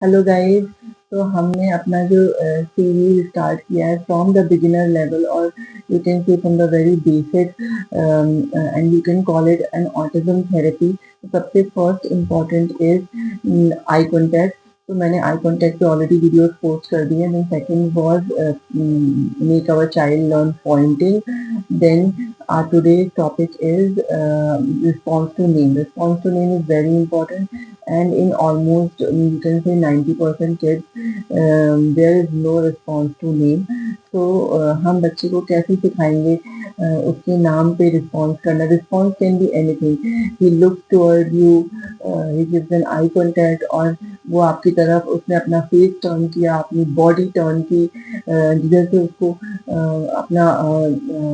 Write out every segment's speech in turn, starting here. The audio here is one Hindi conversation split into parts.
Hello guys. तो हमने अपना जो सीरीज स्टार्ट किया है फ्रॉम द बिगिनर लेवल, और you can say from the very basic, and you can call it an autism therapy. सबसे first important is eye contact. तो मैंने आई कॉन्टैक्ट पे ऑलरेडी वीडियोस पोस्ट कर दिए हैं। Then second was make our child learn pointing. Then today's topic is response to name. Response to name is very important, and in almost you can say 90% kids there is no response to name. तो हम बच्चे को कैसे सिखाएंगे उसके नाम पे रिस्पॉन्स करना। Response can be anything. He looks toward you, he gives an eye contact, और वो आपकी तरफ उसने अपना फेस टर्न किया, अपनी बॉडी टर्न की, जिधर से उसको अपना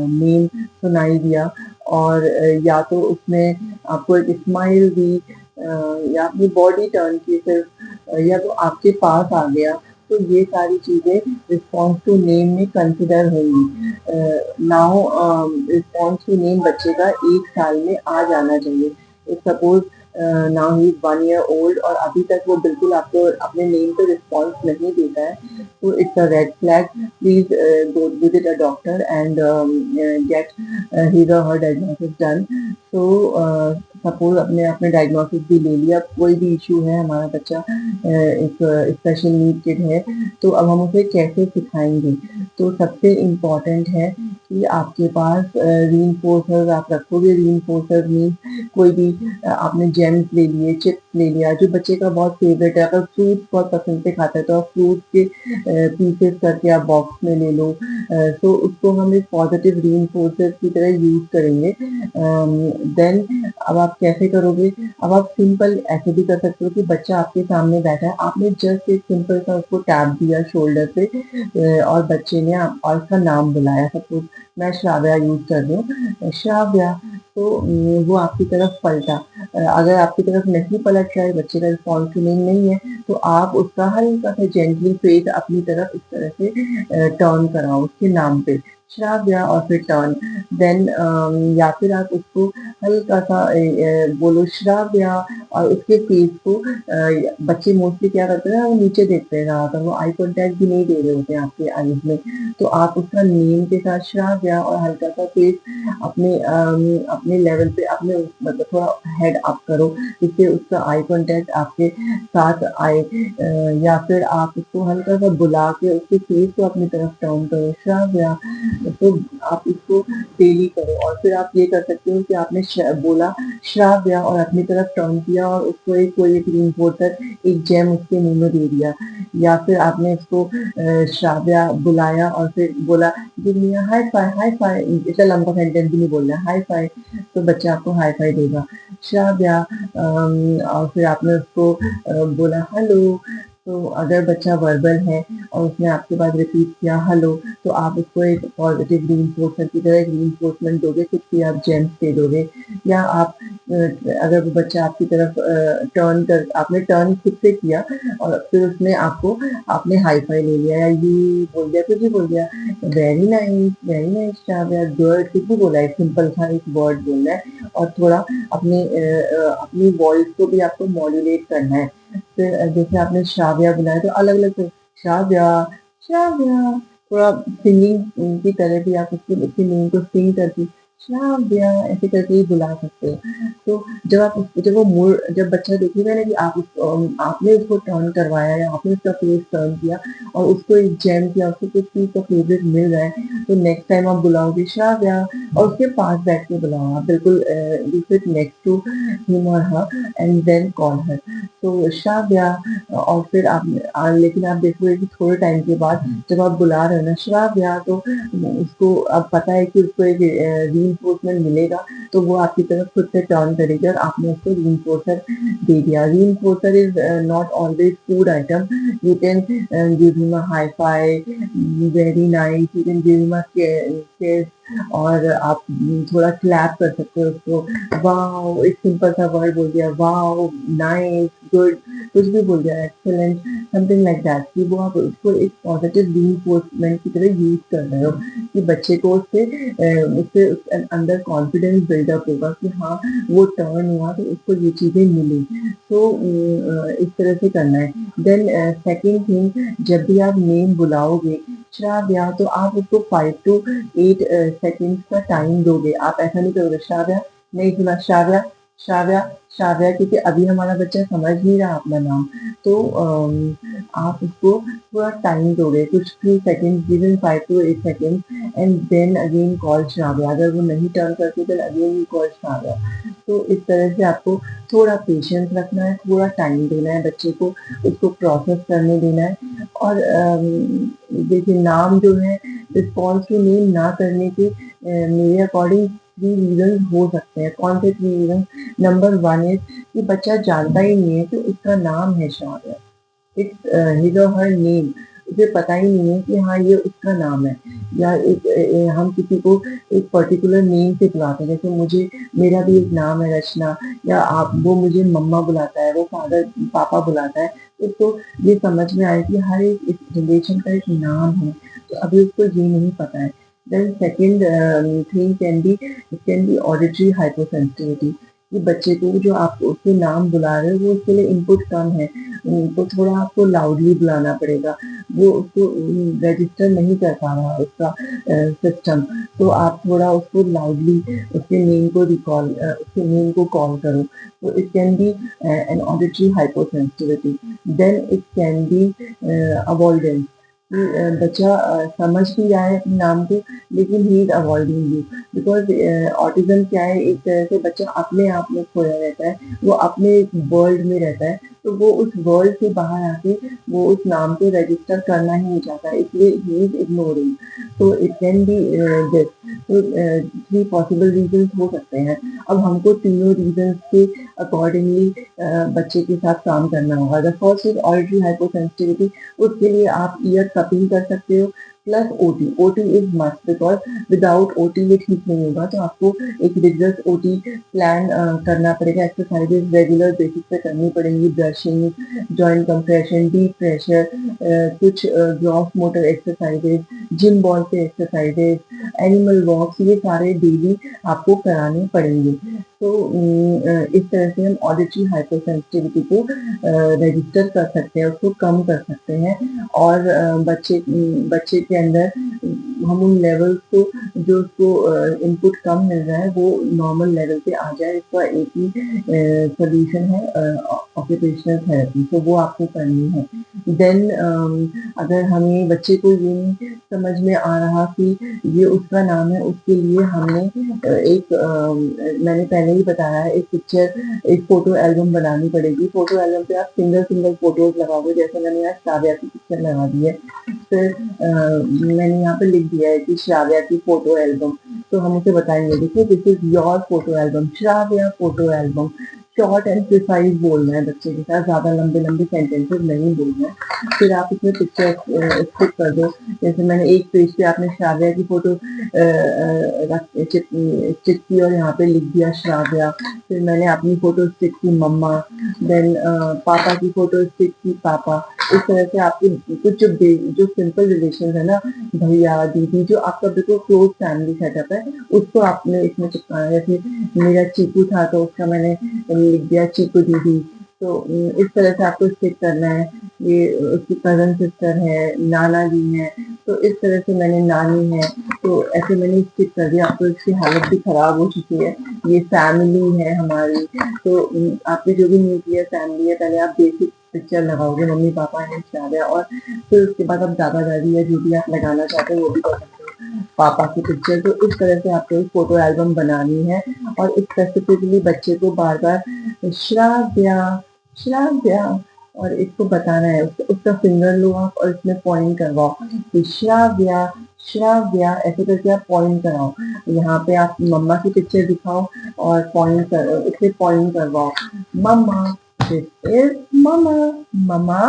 नेम सुनाई दिया, और या तो उसने आपको एक स्माइल दी, या अपनी बॉडी टर्न की सिर्फ, या तो आपके पास आ गया। तो ये सारी चीजें रिस्पॉन्स टू नेम में कंसिडर होंगी। नाउ रिस्पॉन्स टू नेम बच्चे का 1 साल में आ जाना चाहिए। If suppose now he is 1 year old और अभी तक वो बिल्कुल आपको अपने नेम पे रिस्पॉन्स नहीं देता है, तो it's a red flag. Please go visit a doctor and get his or her diagnosis done. So suppose अपने आपने डायग्नोसिस भी ले लिया, कोई भी इशू है, हमारा बच्चा एक स्पेशल नीड किड है, तो अब हम उसे कैसे सिखाएंगे। तो सबसे इम्पॉर्टेंट है कि आपके पास रीइंफोर्सर्स आप रखोगे। रीइंफोर्सर्स मीन्स कोई भी आपने जेम्स ले लिए, चिप्स ले लिया, जो बच्चे का बहुत फेवरेट है। अगर फ्रूट्स बहुत पसंद से खाता है तो आप फ्रूट्स के पीसेस करके आप बॉक्स में ले लो। तो उसको हम एक पॉजिटिव रीइंफोर्सर की तरह यूज करेंगे। देन अब आप कैसे करोगे। अब आप सिंपल ऐसे भी कर सकते हो कि बच्चा आपके सामने बैठा है, आपने जस्ट एक सिंपल सा उसको टैप दिया शोल्डर पे, और बच्चे ने और उसका नाम बुलाया। सपोज मैं श्राव्या यूज कर रही हूँ, श्राव्या। तो वो आपकी तरफ पलटा। अगर आपकी तरफ नहीं पलट रहा है, बच्चे का रिस्पॉन्स नहीं है, तो आप उसका हल्का सा जेंटली फेस अपनी तरफ इस तरह से टर्न कराओ उसके नाम पे, श्राव्या, और फिर टर्न। देन या फिर आप उसको हल्का सा बोलो श्राव्या, और उसके फेस को बच्चे मोस्टली क्या करते हैं, वो नीचे देखते हैं ज़्यादातर, वो आई कॉन्टैक्ट भी नहीं दे रहे होते हैं आपके आईज में। तो आप उसका नेम के साथ श्राव्या और हल्का सा फेस अपने लेवल पे, अपने मतलब थोड़ा हेड अप करो, जिससे उसका आई कॉन्टैक्ट आपके साथ आए। या फिर आप उसको हल्का सा बुला के उसके फेस को अपनी तरफ टर्न करो, श्राव्या। तो आप इसको डेली करो। और फिर आप ये कर सकते हो कि आपने बोला श्राव्या और अपनी तरफ टर्न किया, और उसको एक कोई एक रीइंफोर्सर, एक जेम उसके मुंह में दे दिया। या फिर आपने इसको श्राव्या बुलाया और फिर बोला गिव मी अ हाई फाई। हाई फाई इतना लंबा सेंटेंस भी नहीं बोलना है, हाई फाई। तो बच्चा आपको हाई फाई देगा, श्राव्या। और फिर आपने उसको बोला हेलो। तो अगर बच्चा वर्बल है और उसने आपके बाद रिपीट किया हेलो, तो आप उसको एक पॉजिटिव रीइंफोर्समेंट की तरह एक रीइंफोर्समेंट दोगे, कुछ भी आप जेम्स दे दोगे। या आप अगर वो बच्चा आपकी तरफ टर्न कर, आपने टर्न खुद से किया और फिर उसने आपको, आपने हाई फाई ले लिया या यू बोल दिया, कुछ भी बोल दिया, वेरी नाइस श्राव्या, गुड, कुछ भी बोला है, सिंपल सा एक वर्ड बोलना है। और थोड़ा अपनी वॉइस को भी आपको मॉड्यूलेट करना है। फिर जैसे आपने श्राव्या बुलाया तो अलग अलग श्राव्या, श्राव्या, थोड़ा सिंगिंग की तरह भी आप उसकी नेम को सिंग करके श्राव्या ऐसे करके ही बुला सकते हो। तो जब वो मुड़, जब बच्चा देखेगा ना कि आपने उसको टर्न करवाया या आपने उसका फेस टर्न किया और उसको एक जेम किया, उसको कुछ भी उसका फेवरेट मिल रहा है, तो नेक्स्ट टाइम आप बुलाओगे श्राव्या, और उसके पास बैठ के बुलाओ आप, बिल्कुल you sit next to him or her, and then call her. तो श्राव्या। और फिर आप लेकिन आप देखोगे कि थोड़े टाइम के बाद जब आप बुला रहे हो ना श्राव्या, तो उसको अब पता है कि उसको एक रीइंफोर्समेंट मिलेगा, तो वो आपकी तरफ खुद से टर्न करेगी और आपने उसको रीइंफोर्सर दे दिया। Reinforcer is not always food item. You can give him a high five, very nice, you can give him a kiss, और आप थोड़ा क्लैप कर सकते हो उसको, वाओ, एक सिंपल सा वर्ड बोल दिया, वाओ, नाइस, गुड, कुछ भी बोल दिया, एक्सेलेंट, समथिंग लाइक दैट, कि वो आप उसको एक पॉजिटिव रीइंफोर्समेंट की तरह यूज कर रहे हो। कि बच्चे को उससे उससे अंदर कॉन्फिडेंस बिल्डअप होगा कि हाँ वो टर्न हुआ तो उसको ये चीजें मिली। तो इस तरह से करना है। देन सेकंड थिंग, जब भी आप नेम बुलाओगे श्राव्या, तो आप उसको 5 to 8 सेकेंड्स का टाइम दोगे। आप ऐसा नहीं करोगे श्राव्या, नहीं सुना श्राव्या, श्राव्या, श्राव्या, क्योंकि अभी हमारा बच्चा समझ नहीं रहा अपना नाम। तो आप उसको थोड़ा टाइम दोगे, कुछ few seconds, given 5 to 8 seconds, and then again call Shravya. अगर वो नहीं टर्न करती then again you call Shravya. तो इस तरह से आपको थोड़ा पेशेंस रखना है, थोड़ा टाइम देना है बच्चे को, उसको प्रोसेस करने देना है। और देखिए नाम जो है, रिस्पॉन्स टू नेम ना करने के मेरे अकॉर्डिंग 3 रीजन हो सकते हैं। कौन से 3 रीजन? नंबर 1 इज कि बच्चा जानता ही नहीं है कि उसका नाम है श्राव्या। इट्स हिज और हर नेम। उसे पता ही नहीं है कि हाँ ये उसका नाम है। या हम किसी को एक पर्टिकुलर नेम से बुलाते हैं, जैसे मुझे, मेरा भी एक नाम है रचना, या आप, वो मुझे मम्मा बुलाता है, वो फादर पापा बुलाता है। तो उसको ये समझ में आए कि हर एक इस रिलेशन का एक नाम है, तो अभी उसको ये नहीं पता है। Then second thing can be auditory hyposensitivity, कि बच्चे को जो आप उसके नाम बुला रहे हो वो उसके लिए इनपुट कम है, तो थोड़ा आपको लाउडली बुलाना पड़ेगा। वो उसको रजिस्टर नहीं कर पा रहा उसका सिस्टम, तो आप थोड़ा उसको लाउडली उसके नेम को रिकॉल, उसके नेम को कॉल करो। तो it can be an auditory hyposensitivity. Then it can be avoidance, कि बच्चा समझ भी रहा है अपने नाम को, लेकिन he is avoiding you. Because autism क्या है, एक तरह से बच्चा अपने आप में खोया रहता है, वो अपने वर्ल्ड में रहता है, तो वो उस वर्ल्ड से बाहर आके वो उस नाम को रजिस्टर करना ही नहीं चाहता, इसलिए ही इज इग्नोरिंग। तो इट कैन बी दिस। तो 3 पॉसिबल रीजन हो सकते हैं। अब हमको तीनों रीजन के अकॉर्डिंगली बच्चे के साथ काम करना होगा। The first is auditory hyposensitivity. उसके लिए आप ईयर कपिंग कर सकते हो, plus OT. OT is must, because without OT ये ठीक नहीं होगा। तो आपको एक रिगरस ओटी प्लान करना पड़ेगा। एक्सरसाइजेज रेगुलर बेसिस पे करनी पड़ेंगी, brushing, joint compression, deep pressure, कुछ gross motor exercises, gym ball पे एक्सरसाइजेज, एनिमल वॉक्स, ये सारे डेली आपको कराने पड़ेंगे। तो इस तरह से हम ऑडिटरी हाइपोसेंसिटिविटी को रजिस्टर कर सकते हैं, उसको कम कर सकते हैं। और बच्चे के अंदर हम उन लेवल्स को, जो उसको इनपुट कम मिल रहा है, वो नॉर्मल लेवल पे आ जाए। इसका एक ही सोल्यूशन है, ऑक्यूपेशनल थेरेपी, तो वो आपको करनी है। देन अगर हमें बच्चे को ये नहीं समझ में आ रहा कि ये उसका नाम है, उसके लिए हमने मैंने पहले ही बताया है, एक फोटो एल्बम बनानी पड़ेगी। फोटो एल्बम पे आप सिंगल सिंगल फोटोज लगाओगे, जैसे मैंने यहाँ श्राव्या की पिक्चर लगा दी है, फिर मैंने यहाँ पे लिख दिया है कि श्राव्या की फोटो एल्बम। तो हम उसे बताएंगे, देखिए this is your photo album, Shravya photo album. Short and precise बोलना है बच्चे के साथ, ज्यादा लंबे लंबे सेंटेंसेस नहीं बोलना है। फिर आप इसमें पिक्चर स्टिक कर दो। जैसे मैंने एक पेज पे आपने श्राव्या की फोटो स्टिक की और यहाँ पे लिख दिया श्राव्या। फिर मैंने अपनी फोटो स्टिक की मम्मा, देन पापा की फोटो स्टिक की पापा। इस तरह से आपके कुछ जो सिंपल रिलेशन है ना, भैया दीदी, जो आपका बिल्कुल क्लोज फैमिली सेटअप है, उसको आपने इसमें चिपकाना है। जैसे मेरा चीकू था तो उसका मैंने लिख दिया चीकू दीदी। तो इस तरह से आपको स्टिक करना है। ये उसकी कजन सिस्टर है, नाना जी है, तो इस तरह से मैंने नानी है, तो ऐसे मैंने स्टिक कर दिया। अब तो इसकी हालत भी खराब हो चुकी है। ये फैमिली है हमारी, तो आपकी जो भी न्यूक्लियर फैमिली है, पहले आप बेसिक पिक्चर लगाओगे, मम्मी पापा है, श्राव्या, और फिर उसके बाद आप दादा दादी या जो भी आप लगाना चाहते हो वो भी कर सकते हो, पापा की पिक्चर। तो इस तरह से आपको एक फोटो एल्बम बनानी है, और स्पेसिफिकली बच्चे को बार बार श्राव्या, श्राव्या, और इसको बताना है। उसका फिंगर लो आप और इसमें पॉइंट करवाओ कि श्राव्या, श्राव्या, ऐसे करके आप पॉइंट कराओ। यहाँ पे आप मम्मा की पिक्चर दिखाओ और पॉइंट कर, इससे पॉइंट करवाओ, मम्मा, दिस इज मम्मा, मम्मा,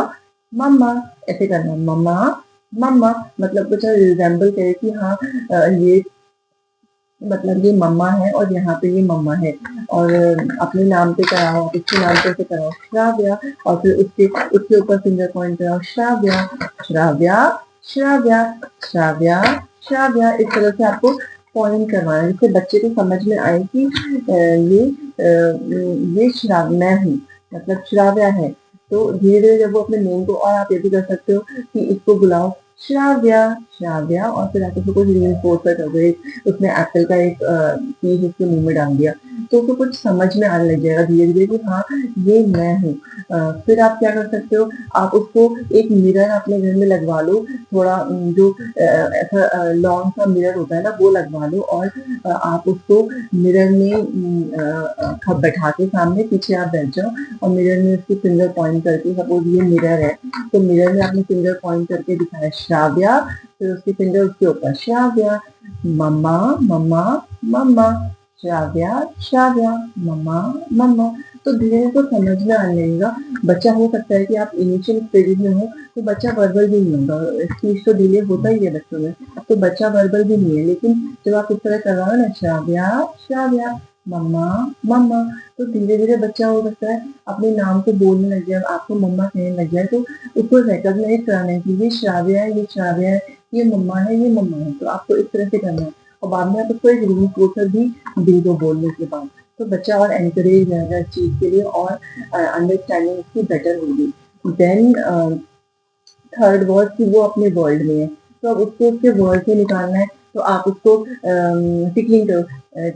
मम्मा, ऐसे करना, मम्मा, मम्मा। मतलब कुछ रिजेंबल करे कि हाँ ये, मतलब ये मम्मा है और यहाँ पे ये मम्मा है। और अपने नाम पे कराओ, आप इसके नाम पे कराओ श्राव्या, और फिर उसके उसके ऊपर फिंगर पॉइंट कराओ, श्राव्या, श्राव्या, श्राव्या, श्राव्या, श्राव्या, इस तरह से आपको पॉइंट करवाना है जिससे बच्चे को समझ में आए कि ये मैं हूँ, मतलब श्राव्या है। तो धीरे धीरे जब वो अपने नेम को, और आप ये भी कर सकते हो कि इसको बुलाओ श्राव्या, श्राव्या, और फिर आप उसको कुछ रीइंफोर्स कर दो, उसने एप्पल का एक चीज उसके मुंह में डाल दिया, तो उसको कुछ समझ में आने लग जाएगा धीरे धीरे कि हाँ ये मैं हूँ। फिर आप क्या कर सकते हो, आप उसको एक मिरर अपने घर में लगवा लो, थोड़ा जो ऐसा लॉन्ग सा मिरर होता है ना, वो लगवा लो, और आप उसको मिरर में बैठा के सामने, पीछे आप बैठ जाओ और मिरर में उसकी फिंगर पॉइंट करके, सपोज ये मिरर है तो मिरर में आपने फिंगर पॉइंट करके दिखाया श्राव्या, फिर उसकी फिंगर उसके ऊपर श्राव्या, मम्मा मम्मा मम्मा, श्राव्या श्राव्या, मम्मा मम्मा। तो धीरे धीरे तो समझ में आने लगेगा। बच्चा, हो सकता है कि आप इनिशियल स्टेज में हो तो बच्चा वर्बल भी नहीं होगा, स्पीच तो डिले होता ही है बच्चों में, तो बच्चा वर्बल भी नहीं है, लेकिन जब आप इस तरह करवाओ ना श्राव्या श्राव्या, मम्मा मम्मा, तो धीरे धीरे बच्चा, हो सकता है अपने नाम को बोलने लग जाए, आपको मम्मा कहने लग जाए, तो उसको रिकॉग्नाइज कराना है कि ये श्राव्या है, ये श्राव्या है, ये मम्मा है, ये मम्मा है। तो आपको इस तरह से करना है, और बाद में आप उसको एक रीइंफोर्सर भी दे दो बोलने के बाद, तो बच्चा और एनकरेज रहेगा इस चीज के लिए, और अंडरस्टैंडिंग उसकी बेटर होगी। देन थर्ड वर्ड कि वो अपने वर्ल्ड में है, तो अब उसको उसके वर्ल्ड से निकालना है, तो आप उसको टिकलिंग करो,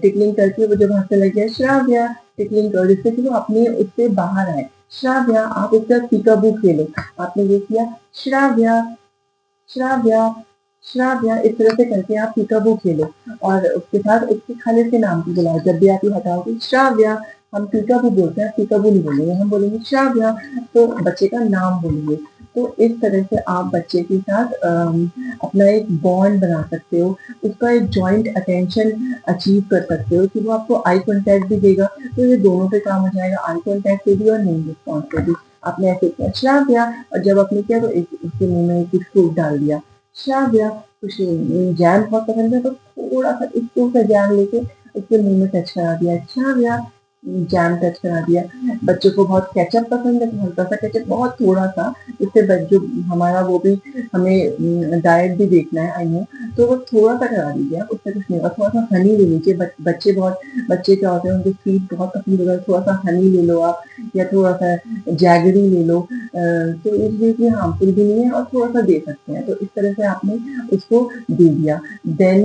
टिकलिंग करके वो जब हंसने लग जाए श्राव्या, टिकलिंग करो जिससे कि वो अपने उससे बाहर आए। श्राव्या, आप उसका पीकाबू खेलो, आपने ये किया श्राव्या श्राव्या श्राव्या, इस तरह से करके आप पीकाबू खेलो, और उसके साथ उसके खाने के नाम को बुलाओ। जब भी आप ये हटाओगे श्राव्या, हम पीकाबू बोलते हैं, पीकाबू नहीं बोलेंगे, हम बोलेंगे श्राव्या, तो बच्चे का नाम बोलेंगे। तो इस तरह से आप बच्चे के साथ अपना एक बॉन्ड बना सकते हो, उसका एक जॉइंट अटेंशन अचीव कर सकते हो, कि वो आपको आई कॉन्टैक्ट भी देगा, तो ये दोनों पे काम हो जाएगा, आई कॉन्टैक्ट पे भी और नेम रिस्पॉन्स पे भी। आपने ऐसे किया श्राव्या, और जब आपने किया तो उसके मुंह में एक फ्रूट डाल दिया श्राव्या, कुछ जैम बहुत पसंद है तो थोड़ा सा स्पून सा जैम लेके उसके मुंह में टच करा दिया श्राव्या, जैम टच करा दिया। बच्चों को बहुत केचप पसंद है तो हल्का सा केचप, बहुत थोड़ा सा, इससे जो हमारा वो भी, हमें डाइट भी देखना है आई नो, तो वो थोड़ा सा करा दीजिए आप, उससे कुछ नहीं होगा। थोड़ा सा हनी ले लीजिए, बच्चे बहुत, बच्चे क्या होते हैं उनको स्वीट बहुत पसंद होता है, थोड़ा सा हनी ले लो आप, या थोड़ा सा जैगरी ले लो, तो इसलिए कि हार्मफुल भी नहीं है और थोड़ा सा दे सकते हैं, तो इस तरह से आपने उसको दे दिया। देन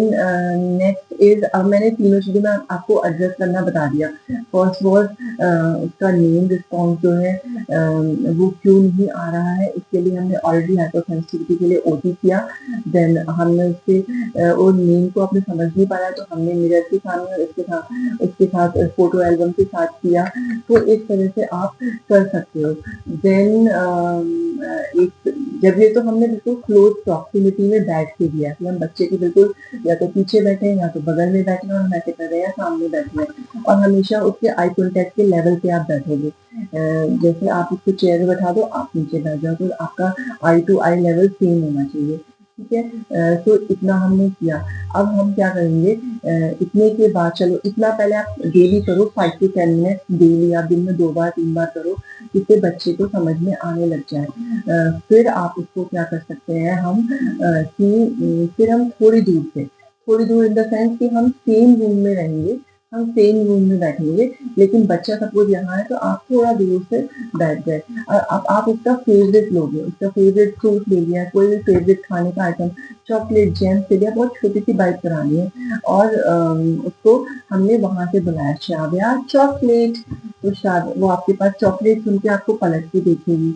नेक्स्ट इज, अब मैंने तीनों चीजें मैं आपको एड्रेस करना बता दिया। फर्स्ट वॉज उसका नेम रिस्पॉन्स जो है वो क्यों नहीं आ रहा है, इसके लिए हमने ऑलरेडी हाइपरसेंसिटिविटी के लिए ओटी किया। देन हमने उसके और नेम को आपने समझ नहीं पाया तो हमने मिरर के सामने उसके साथ फोटो एल्बम के साथ किया, तो इस तरह से आप कर सकते हो। देन एक, जब ये तो हमने बिल्कुल क्लोज प्रॉक्सिमिटी में बैठ के दिया कि हम बच्चे के बिल्कुल या तो पीछे बैठे या तो बगल में बैठे और हम ऐसे कर रहे हैं, सामने बैठे हैं, और हमेशा उसके आई कॉन्टेक्ट के लेवल पे आप बैठोगे। जैसे आप उसको चेयर में बैठा दो, आप नीचे बैठ जाओ, तो आपका आई टू आई लेवल सेम होना चाहिए, ठीक है। तो इतना हमने किया। अब हम क्या करेंगे, इतने के बाद, चलो इतना पहले आप डेली करो, 5 to 10 मिनट डेली, आप दिन में 2 बार 3 बार करो, जिससे बच्चे को समझ में आने लग जाए। फिर आप उसको क्या कर सकते हैं हम, कि फिर हम थोड़ी दूर इन द सेंस कि हम सेम रूम में रहेंगे, हम सेम रूम में बैठेंगे, लेकिन बच्चा सपोज यहाँ है तो आप थोड़ा दूर से बैठ गए, और अब आप उसका फेवरेट लोगे, उसका फेवरेट फ्रूट ले लिया, कोई भी फेवरेट खाने का आइटम, चॉकलेट जैम ले लिया, बहुत छोटी सी बाइट करानी है, और उसको हमने वहां से बुलाया श्राव्या चॉकलेट, तो वो आपके पास चॉकलेट सुन के आपको पलट के देखेगी।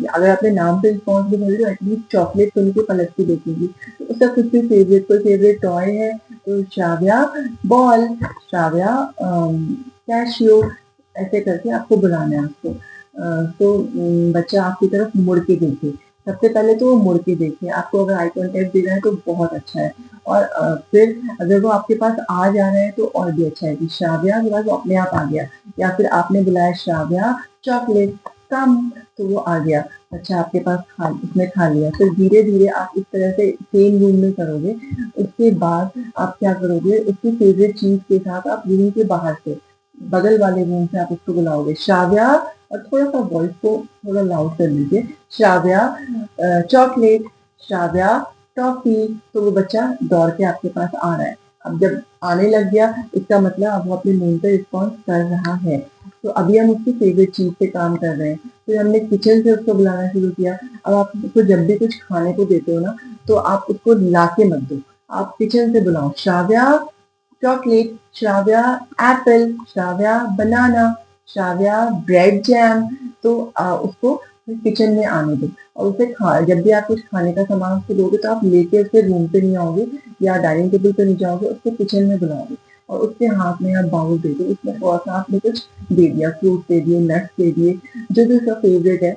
अगर आपने नाम पे रिस्पॉन्स भी नहीं तो एटलीस्ट चॉकलेट सुन के पलट के देखेगी, तो उसका कुछ भी फेवरेट, कोई फेवरेट टॉय है तो श्राव्या बॉल, श्राव्या कैशियो, ऐसे करके आपको बुलाना है उसको। तो बच्चा आपकी तरफ मुड़ के देखे, सबसे पहले तो वो मुड़ के देखे, आपको अगर आई कॉन्टेक्ट दे रहा है तो बहुत अच्छा है, और फिर अगर वो आपके पास आ जा रहा है तो और भी अच्छा है कि श्राव्या के बाद वो अपने आप आ गया, या फिर आपने बुलाया श्राव्या चॉकलेट कम, तो वो आ गया, अच्छा आपके पास उसने खा लिया। फिर धीरे धीरे आप इस तरह से सेम रूम में करोगे, उसके बाद आप क्या करोगे, उसकी फेवरेट चीज के साथ आप रूम के बाहर से, बगल वाले रूम से आप उसको बुलाओगे श्राव्या, और थोड़ा सा वॉइस को थोड़ा लाउड कर लीजिए, श्राव्या चॉकलेट, श्राव्या टॉफी, तो वो बच्चा दौड़ के आपके पास आ रहा है। अब जब आने लग गया, इसका मतलब अब वो अपने नेम पे रिस्पॉन्स कर रहा है। तो अभी हम उसकी फेवरेट चीज पे काम कर रहे हैं। फिर हमने किचन से उसको बुलाना शुरू किया। अब आप उसको जब भी कुछ खाने को देते हो ना, तो आप उसको लाके मत दो, आप किचन से बुलाओ, श्राव्या चॉकलेट, श्राव्या एप्पल, श्राव्या बनाना, श्राव्या ब्रेड जैम। तो उसको किचन में आने दो और उसे जब भी आप कुछ खाने का सामान उसको दोगे, तो आप लेके उसके रूम पे नहीं आओगे या डाइनिंग टेबल पे नहीं जाओगे, उसको किचन में बुलाओगे और उसके हाथ में आप बाउल दे दो, उसमें थोड़ा सा आपने कुछ दे दिया, फ्रूट दे दिए, नट्स दे दिए, जो भी उसका फेवरेट है,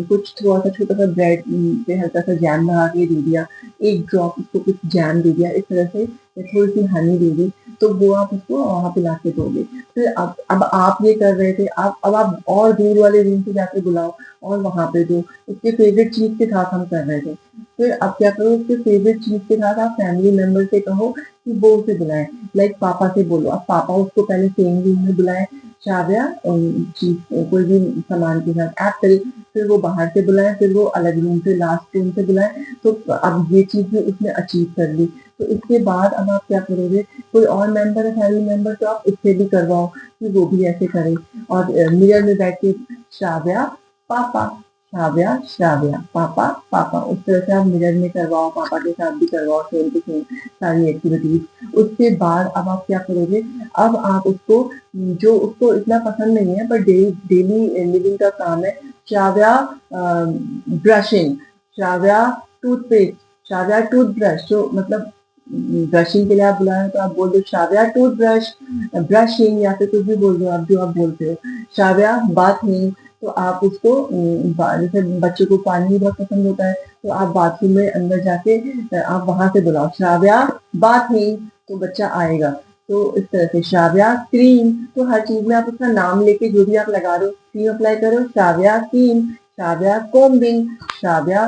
कुछ थोड़ा सा छोटा सा ब्रेड पे हल्का सा जैम लगा के दे दिया, एक ड्रॉप उसको कुछ जैम दे दिया, इस तरह से थोड़ी सी हनी दे दी, तो वो आप उसको वहाँ पे ला के दोगे। फिर अब आप ये कर रहे थे, अब आप और दूर वाले रूम से जाके बुलाओ और वहाँ पे दो, उसके फेवरेट चीज के साथ हम कर रहे थे। फिर अब क्या करो, उसके फेवरेट चीज के साथ आप फैमिली मेंबर से कहो कि वो उसे बुलाए, लाइक पापा से बोलो, अब पापा उसको पहले सेम रूम में बुलाए, श्राव्या चीज कोई भी सामान के साथ एप्पल, फिर वो बाहर से बुलाए, फिर वो अलग रूम से लास्ट रूम से बुलाए। तो अब ये चीज भी उसने अचीव कर ली। तो इसके बाद अब आप क्या करोगे, कोई और मेंबर है फैमिली मेंबर, तो आप उससे भी करवाओ कि वो भी ऐसे करे और मिरर में बैठ के श्राव्या पापा, श्राव्या श्राव्या पापा पापा, उस तरह से आप मिरर में करवाओ, पापा के साथ भी करवाओ, सेम टू सेम सारी एक्टिविटीज। उसके बाद अब आप क्या करोगे, अब आप उसको, जो उसको इतना पसंद नहीं है पर डेली लिविंग का काम है, Shravya brushing, Shravya toothpaste, Shravya toothbrush, जो मतलब ब्रशिंग के लिए आप बुला रहे हो तो आप बोल दो श्राव्या टूथब्रश, ब्रशिंग, या फिर कुछ भी बोल दो आप जो आप बोलते हो, श्राव्या बाथिंग। तो आप उसको जैसे बच्चों को पानी बहुत पसंद होता है, तो आप बाथरूम में अंदर जाके आप वहां से बुलाओ श्राव्या बाथिंग, तो बच्चा आएगा। तो इस तरह से श्राव्या क्रीम, तो हर चीज में आप उसका नाम लेके जो भी आप लगा रहे हो, क्रीम अप्लाई करो, श्राव्या क्रीम, श्राव्या कोम्बिंग, श्राव्या,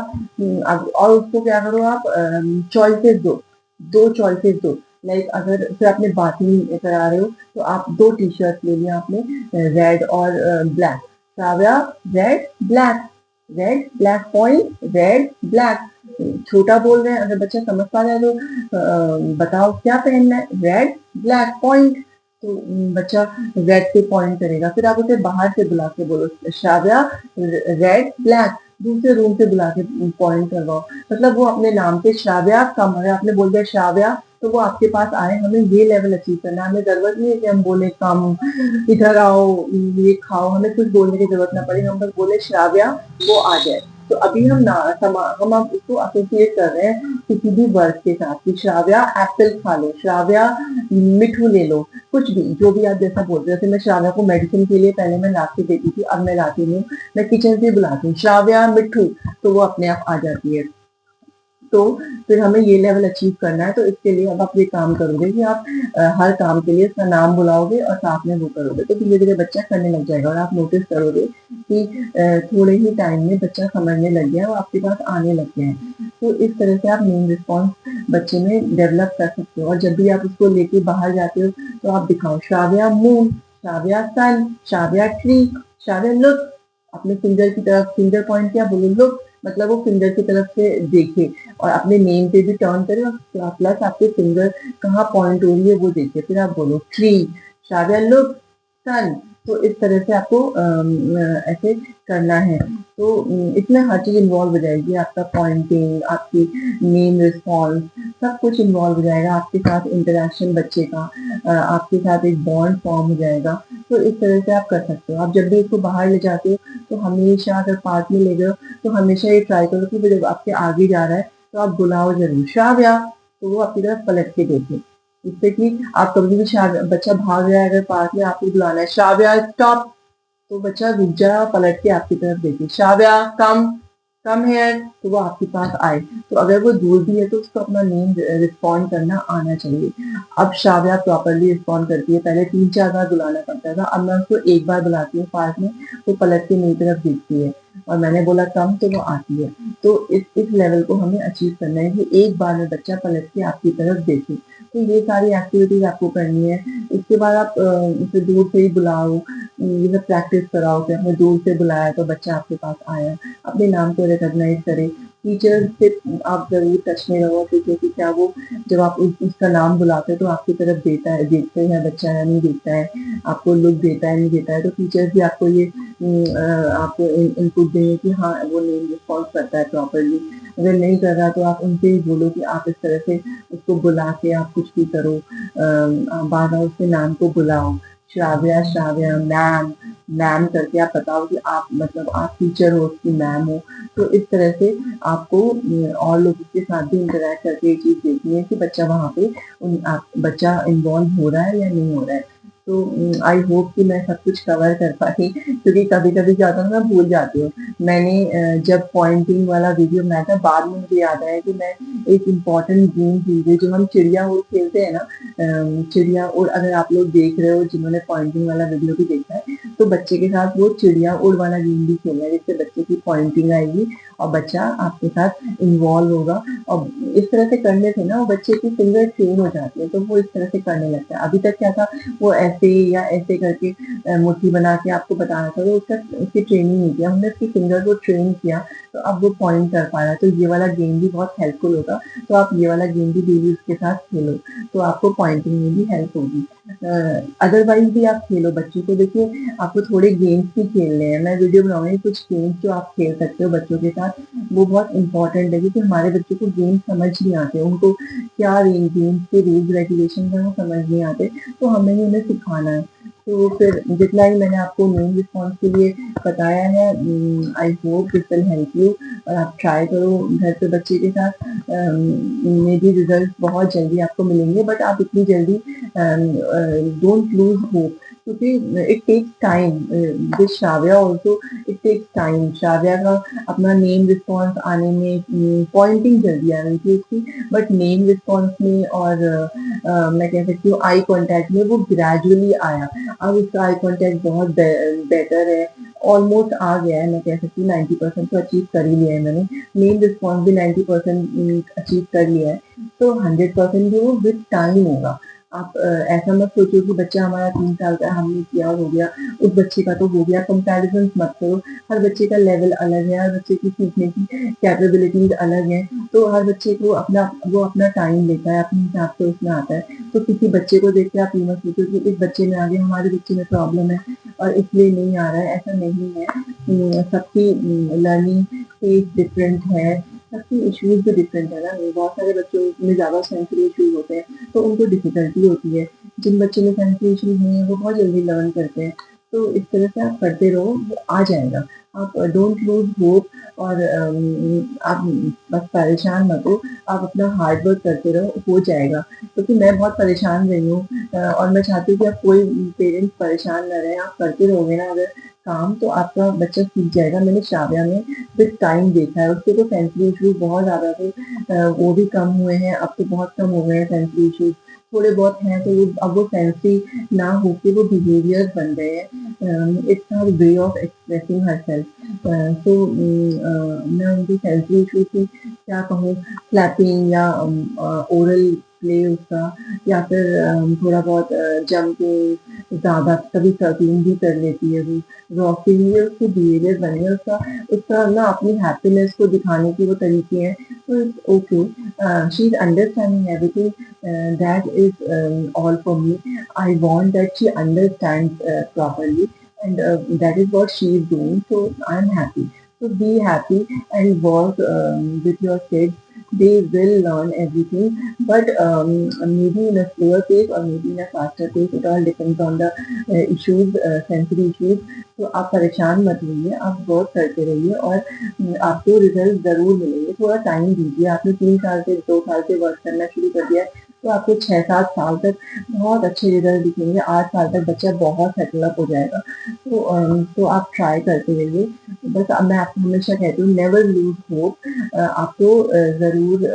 और उसको क्या करो आप, चॉइसेस दो, दो चॉइसेस दो, लाइक अगर फिर आपने बाथिंग करा रहे हो, तो आप दो टी शर्ट ले लिया आपने, रेड और black, Shravya red black, red black point, red black. छोटा बोल रहे हैं, अगर बच्चा समझ पा रहा है तो बताओ क्या पहनना है, रेड ब्लैक पॉइंट, तो बच्चा रेड पे पॉइंट करेगा। फिर आप उसे बाहर से बुला के बोलो श्राव्या रेड ब्लैक, दूसरे रूम से बुला के पॉइंट करवाओ, मतलब वो अपने नाम पे श्राव्या कम, अगर आपने बोल दिया श्राव्या तो वो आपके पास आए, हमें ये लेवल अचीव करना है, हमें जरूरत नहीं है कि हम बोले कम, इधर आओ, ये खाओ, हमें कुछ बोलने की जरूरत ना पड़े, हम बस बोले श्राव्या, वो आ जाए। तो अभी हम अब उसको एसोसिएट कर रहे हैं किसी भी वर्ड के साथ कि श्राव्या एप्पल खा लो, श्राव्या मिठू ले लो, कुछ भी जो भी आप जैसा बोल रहे हो। जैसे मैं श्राव्या को मेडिसिन के लिए पहले मैं ला के देती थी, अब मैं लाती नहीं हूँ, मैं किचन से बुलाती हूँ श्राव्या मिठू, तो वो अपने आप आ जाती है। तो फिर हमें ये लेवल अचीव करना है, तो इसके लिए अब आप ये काम करोगे कि आप हर काम के लिए उसका नाम बुलाओगे और साथ में वो करोगे, तो धीरे धीरे बच्चा करने लग जाएगा और आप नोटिस करोगे कि थोड़े ही टाइम में बच्चा समझने लग गया है, वो आपके पास आने लग गया है। तो इस तरह से आप मेन रिस्पॉन्स बच्चे में डेवलप कर सकते हो, और जब भी आप उसको लेके बाहर जाते हो तो आप दिखाओ श्राव्या मून, श्राव्या सन, श्राव्या ट्री, श्राव्या लुक, अपने फिंगर की तरफ फिंगर पॉइंट किया, बोलो लुक, मतलब वो फिंगर की तरफ से देखे और अपने नेम पे भी टर्न करे और प्लस आपके फिंगर कहाँ पॉइंट हो रही है वो देखिए, फिर आप बोलो ट्री, श्राव्या लुक सन। तो इस तरह से आपको ऐसे करना है। तो इसमें हर चीज इन्वॉल्व हो जाएगी, आपका पॉइंटिंग, आपकी नेम रिस्पॉन्स, सब कुछ इन्वॉल्व हो जाएगा, आपके साथ इंटरेक्शन बच्चे का, आपके साथ एक बॉन्ड फॉर्म हो जाएगा। तो इस तरह से आप कर सकते हो। आप जब भी इसको बाहर ले जाते हो तो हमेशा, अगर पार्क में ले गए हो तो हमेशा ये ट्राई करो कि जब आपके आगे जा रहा है तो आप बुलाओ जरूर श्राव्या, तो वो आपकी तरफ पलट के देखे, जिससे कि आप कभी भी बच्चा भाग रहा है अगर पार्क में, आपको बुलाना है श्राव्या स्टॉप, तो बच्चा रुक जाए, पलट के आपकी तरफ देखे, श्राव्या कम, कम हेयर, तो वो आपके पास आए। तो अगर वो दूर भी है तो उसको अपना नेम रिस्पॉन्ड करना आना चाहिए। अब श्राव्या प्रॉपरली रिस्पॉन्ड करती है, पहले 3-4 बार बुलाना पड़ता था, अब मैं उसको एक बार बुलाती हूँ पार्क में, तो पलट के मेरी तरफ देखती है और मैंने बोला कम तो वो आती है। तो इस लेवल को हमें अचीव करना है कि एक बार में बच्चा पलट के आपकी तरफ देखे। तो ये सारी एक्टिविटीज आपको करनी है। इसके बाद आप उसे दूर से ही बुलाओ, ये सब प्रैक्टिस कराओ कि हमने दूर से बुलाया तो बच्चा आपके पास आया, अपने नाम को रिकॉग्नाइज करे, टीचर से आप ज़रूर टच में रहो, क्योंकि क्या वो जब आप उसका नाम बुलाते हो तो आपकी तरफ देखते हैं बच्चा या नहीं देखता है, आपको लुक देता है नहीं देता है, तो टीचर्स भी आपको ये आपको इनपुट देंगे कि हाँ वो नेम रिस्पॉन्स करता है प्रॉपरली। अगर नहीं कर रहा तो आप उनसे ही बोलो कि आप इस तरह से उसको बुला के आप कुछ भी करो, बार बार उसके नाम को बुलाओ, श्राव्या श्राव्या मैम मैम करके आप बताओ कि आप मतलब आप टीचर हो, उसकी मैम हो। तो इस तरह से आपको और लोगों के साथ भी इंटरेक्ट करके ये चीज़ देखनी है कि बच्चा वहाँ पे बच्चा इन्वॉल्व हो रहा है या नहीं हो रहा है। तो आई होप कि मैं सब कुछ कवर कर पाई, क्योंकि कभी-कभी क्या होता है ना, मैं भूल जाती हूँ। मैंने जब पॉइंटिंग वाला वीडियो बनाया था, बाद में मुझे याद आया कि मैं एक इम्पोर्टेंट गेम भूल गई, जो हम चिड़िया उड़ खेलते हैं ना, चिड़िया उड़, अगर आप लोग देख रहे हो जिन्होंने पॉइंटिंग वाला वीडियो भी देखा है, तो बच्चे के साथ वो चिड़िया उड़ वाला गेम भी खेलना है, जिससे बच्चे की पॉइंटिंग आएगी और बच्चा आपके साथ इन्वॉल्व होगा। और इस तरह से करने से ना वो बच्चे की फिंगर ट्रेन हो जाती है, तो वो इस तरह से करने लगता है। अभी तक क्या था, वो ऐसे या ऐसे करके मुट्ठी बना के आपको बताना था, तो उसकी ट्रेनिंग नहीं किया हमने, उसकी फिंगर को ट्रेन किया, तो अब वो पॉइंट कर पा रहा है। तो ये वाला गेम भी बहुत हेल्पफुल होगा, तो आप ये वाला गेम भी डेली उसके साथ खेलो, तो आपको पॉइंटिंग में भी हेल्प होगी। अदरवाइज भी आप खेलो, बच्चों को देखिए, आपको थोड़े गेम्स भी खेलने हैं, मैं वीडियो बनाऊंगी कुछ गेम्स जो आप खेल सकते हो बच्चों के साथ, वो बहुत इंपॉर्टेंट है, क्योंकि हमारे बच्चों को गेम समझ नहीं आते, उनको क्या गेम्स के रूल्स रेगुलेशन है वो समझ नहीं आते, तो हमें ही उन्हें सिखाना है। तो फिर जितना ही मैंने आपको नेम रिस्पॉन्स के लिए बताया है, I hope this will help you, और आप ट्राई करो घर पे बच्चे के साथ। मे बी रिजल्ट बहुत जल्दी आपको मिलेंगे, बट आप इतनी जल्दी डोंट लूज होप, क्योंकि it takes time. This Shravya also, it takes time. Shravya का अपना नेम रिस्पॉन्स आने में पॉइंटिंग जल्दी आ रही थी उसकी, बट नेम रिस्पॉन्स में और मैं कह सकती हूँ आई कांटेक्ट में वो ग्रेजुअली आया। अब उसका आई कांटेक्ट बहुत बेटर है, ऑलमोस्ट आ गया है, मैं कह सकती हूँ 90% तो अचीव कर ही लिया है मैंने। नेम रिस्पॉन्स भी 90% अचीव कर लिया है, तो 100% भी वो विद टाइम होगा। आप ऐसा मत सोचो कि बच्चा हमारा 3 साल का है, हमने किया और हो गया, उस बच्चे का तो हो गया। कंपैरिजन मत करो, हर बच्चे का लेवल अलग है, हर बच्चे की सीखने की कैपेबिलिटीज अलग है, तो हर बच्चे को अपना टाइम लेता है, अपने हिसाब से उसमें आता है। तो किसी बच्चे को देख के आप ये मत सोचो कि इस बच्चे में आ गया, हमारे बच्चे में प्रॉब्लम है और इसलिए नहीं आ रहा है, ऐसा नहीं है। सबकी लर्निंग फेज डिफरेंट है, सबकी इश्यूज भी डिफरेंट है ना। बहुत सारे बच्चों में ज़्यादा सेंसरी इश्यूज होते हैं, तो उनको डिफिकल्टी होती है। जिन बच्चों में सेंसरी इश्यूज नहीं है, वो बहुत जल्दी लर्न करते हैं। तो इस तरह से आप करते रहो, वो आ जाएगा। आप डोंट लूज होप, और आप बस परेशान मत हो, आप अपना हार्ड वर्क करते रहो, हो जाएगा। क्योंकि मैं बहुत परेशान रही हूँ, और मैं चाहती हूँ कि अब कोई पेरेंट्स परेशान ना रहे। आप करते रहोगे ना अगर काम, तो आपका बच्चा सीख जाएगा। मैंने श्राव्या में विद टाइम देखा है, उसके तो सेंसरी इश्यूज बहुत ज़्यादा थे, वो भी कम हुए हैं, अब तो बहुत कम हो गए हैं सेंसरी इश्यूज। थोड़े बहुत हैं, तो वो अब वो सेंसरी ना होके वो बिहेवियर बन गए हैं। It's her way of expressing her self. तो मैं उनकी सेंसरी इशू की क्या कहूँ, क्लैपिंग या ओरल प्ले उसका, या फिर थोड़ा बहुत जंपिंग, ज़्यादा कभी सर्फिंग भी कर लेती है वो, रॉकिंग, ये उसकी बिहेवियर बनी है, उसका उसका ना अपनी हैप्पीनेस को दिखाने की वो तरीके हैं। तो it's okay, she is understanding everything, that is all for me. I want that she understands properly, and that is what she is doing. So I'm happy. So be happy and work with your kids. They will learn everything, but maybe in a slower pace or maybe in a faster pace. It all depends on the issues, sensory issues. तो आप परेशान मत होइए, आप वर्क करते रहिए, और आपको रिजल्ट ज़रूर मिलेंगे। थोड़ा टाइम दीजिए, आपने 3 साल से 2 साल से वर्क करना शुरू कर दिया है, तो आपको 6-7 साल तक बहुत अच्छे रिजल्ट दिखेंगे, 8 साल तक बच्चा बहुत सेटल अप हो जाएगा। तो आप ट्राई करते रहिए। बस अब मैं आपको हमेशा कहती हूँ, नेवर लूज होप, आपको ज़रूर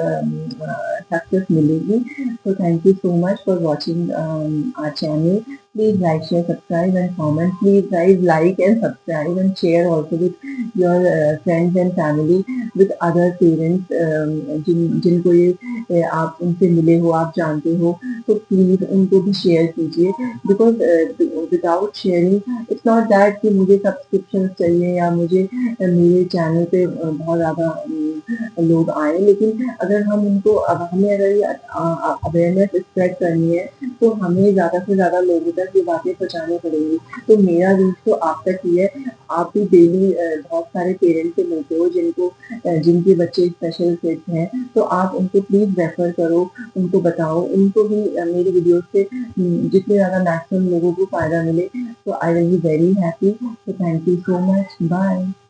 सक्सेस मिलेगी। तो thank you so much for watching our channel. Please like, share, subscribe and comment. Please guys like and subscribe and share also with your friends and family, with other parents, जिनको ये आप उनसे मिले हो, आप जानते हो, तो प्लीज उनको भी शेयर कीजिए। Because without sharing, it's not that कि मुझे सब्सक्रिप्शन चाहिए या मुझे मेरे चैनल पे बहुत ज़्यादा लोग आएँ, लेकिन अगर हम उनको अब हमें अगर ये अवेयरनेस स्प्रेड करनी है, तो हमें ज़्यादा से ज़्यादा लोगों तक ये बातें पहुँचानी पड़ेंगी। तो मेरा रीच तो आप तक ही है, आप भी डेली बहुत सारे पेरेंट्स से मिलते हो जिनके बच्चे स्पेशल किड्स हैं, तो आप उनको प्लीज़ रेफर करो, उनको बताओ, उनको भी मेरी वीडियोज़ से जितने ज़्यादा मैक्सिमम लोगों को फ़ायदा मिले, तो I will be very happy. So thank you so much. Bye.